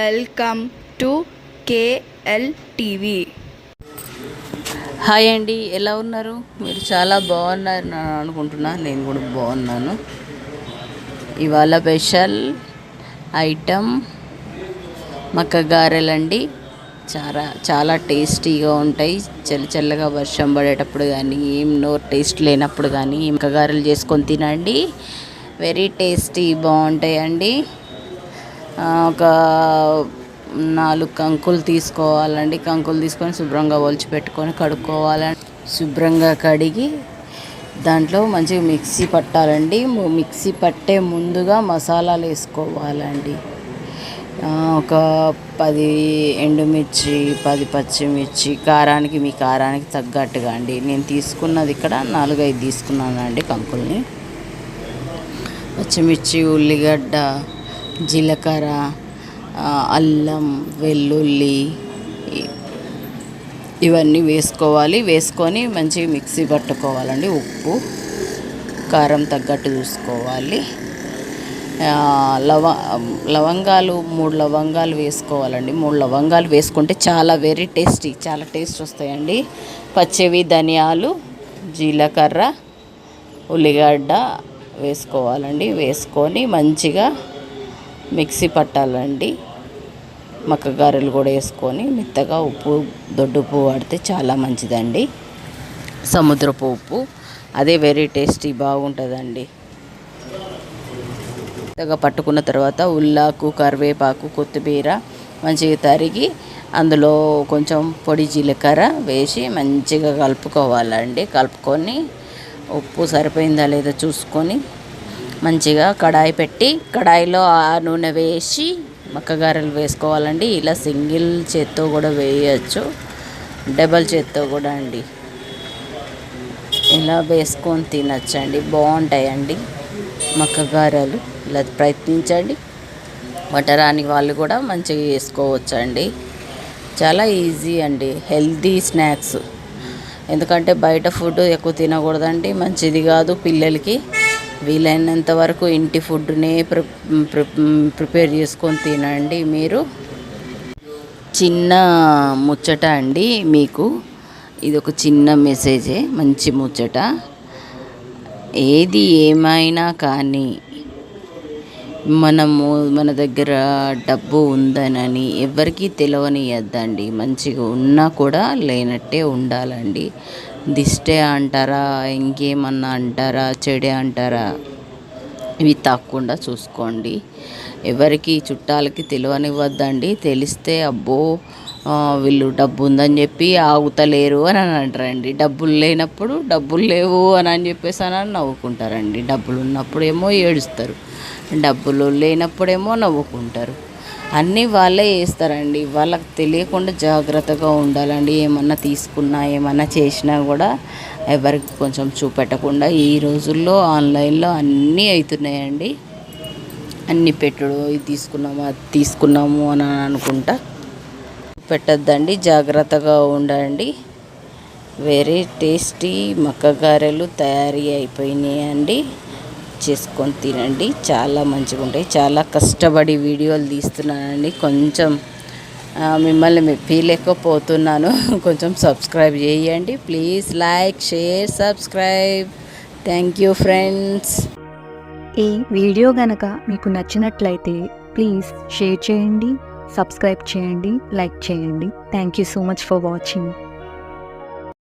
Welcome to KL TV. Hi అండి, ఎలా ఉన్నారు? మీరు చాలా బాగున్నారు అనుకుంటున్నా. నేను కూడా బాగున్నాను. ఇవాళ స్పెషల్ ఐటమ్ మక్క గారెలండి. చాలా టేస్టీగా ఉంటాయి. చల్లగా వర్షం పడేటప్పుడు కానీ, ఏం నోరు టేస్ట్ లేనప్పుడు కానీ మక్క గారెలు చేసుకొని తినండి. వెరీ టేస్టీ, బాగుంటాయండి. ఒక 4 కంకులు తీసుకోవాలండి. కంకులు తీసుకొని శుభ్రంగా ఒలిచిపెట్టుకొని కడుక్కోవాలండి. శుభ్రంగా కడిగి దాంట్లో మంచిగా మిక్సీ పట్టాలండి. మిక్సీ పట్టే ముందుగా మసాలాలు వేసుకోవాలండి. ఒక 10 ఎండుమిర్చి, 10 పచ్చిమిర్చి, మీ కారానికి తగ్గట్టుగా అండి. నేను తీసుకున్నది ఇక్కడ 4-5 తీసుకున్నానండి కంకుల్ని. పచ్చిమిర్చి, ఉల్లిగడ్డ, జీలకర్ర, అల్లం, వెల్లుల్లి ఇవన్నీ వేసుకోవాలి. వేసుకొని మంచిగా మిక్సీ పట్టుకోవాలండి. ఉప్పు, కారం తగ్గట్టు చూసుకోవాలి. లవంగాలు 3 లవంగాలు వేసుకోవాలండి. 3 లవంగాలు వేసుకుంటే చాలా టేస్ట్ వస్తాయండి. పచ్చివి ధనియాలు, జీలకర్ర, ఉల్లిగడ్డ వేసుకోవాలండి. వేసుకొని మంచిగా మిక్సీ పట్టాలండి. మక్క గారెలు కూడా వేసుకొని మెత్తగా ఉప్పు, దొడ్డుప్పు వాడితే చాలా మంచిదండి. సముద్రపు ఉప్పు, అదే వెరీ టేస్టీ, బాగుంటుందండి. మెత్తగా పట్టుకున్న తర్వాత ఉల్లాకు, కరివేపాకు, కొత్తిమీర మంచిగా తరిగి అందులో కొంచెం పొడి జీలకర్ర వేసి మంచిగా కలుపుకోవాలండి. కలుపుకొని ఉప్పు సరిపోయిందా లేదా చూసుకొని మంచిగా కడాయి పెట్టి, కడాయిలో ఆ నూనె వేసి మక్క గారెలు వేసుకోవాలండి. ఇలా సింగిల్ చేత్తో కూడా వేయచ్చు, డబల్ చేత్తో కూడా అండి. ఇలా వేసుకొని తినచ్చండి, బాగుంటాయండి మక్క గారెలు. ఇలా ప్రయత్నించండి. వంటరాని వాళ్ళు కూడా మంచిగా చేసుకోవచ్చండి. చాలా ఈజీ అండి, హెల్తీ స్నాక్స్. ఎందుకంటే బయట ఫుడ్ ఎక్కువ తినకూడదండి, మంచిది కాదు పిల్లలకి. వీలైనంత వరకు ఇంటి ఫుడ్నే ప్రిపేర్ చేసుకొని తినండి. మీరు చిన్న ముచ్చట అండి, మీకు ఇది ఒక చిన్న మెసేజే, మంచి ముచ్చట. ఏది ఏమైనా కానీ మన దగ్గర డబ్బు ఉందనని ఎవరికీ తెలియనియద్దండి. మంచిగా ఉన్నా కూడా లేనట్టే ఉండాలండి. దిష్టే అంటారా, ఇంకేమన్నా అంటారా, చెడే అంటారా, ఇవి తప్పకుండా చూసుకోండి. ఎవరికి చుట్టాలకి తెలియనివ్వద్దండి. తెలిస్తే అబ్బో వీళ్ళు డబ్బు ఉందని చెప్పి ఆగుతలేరు అని అంటారండి. డబ్బులు లేనప్పుడు డబ్బులు లేవు అని చెప్పేసి అని నవ్వుకుంటారండి. డబ్బులు ఉన్నప్పుడు ఏమో ఏడుస్తారు, డబ్బులు లేనప్పుడేమో నవ్వుకుంటారు. అన్నీ వాళ్ళే చేస్తారండి. వాళ్ళకి తెలియకుండా జాగ్రత్తగా ఉండాలండి. ఏమన్నా తీసుకున్నా, ఏమన్నా చేసినా కూడా ఎవరికి కొంచెం చూపెట్టకుండా. ఈ రోజుల్లో ఆన్లైన్లో అన్నీ అవుతున్నాయండి. అన్నీ పెట్టుడు, ఇది తీసుకున్నాము, అది తీసుకున్నాము అని అనుకుంటా పెట్టద్దండి. జాగ్రత్తగా ఉండండి. వెరీ టేస్టీ మక్క గారెలు తయారీ అయిపోయినాయండి. చేసుకొని తినండి, చాలా మంచిగా ఉంటాయి. చాలా కష్టపడి వీడియోలు తీస్తున్నానండి. కొంచెం మిమ్మల్ని మెప్పిలేకపోతున్నాను. కొంచెం సబ్స్క్రైబ్ చేయండి please. Like, share, subscribe. Thank you friends. ఈ వీడియో గనక మీకు నచ్చినట్లయితే ప్లీజ్ షేర్ చేయండి, సబ్స్క్రైబ్ చేయండి, లైక్ చేయండి. Thank you so much for watching.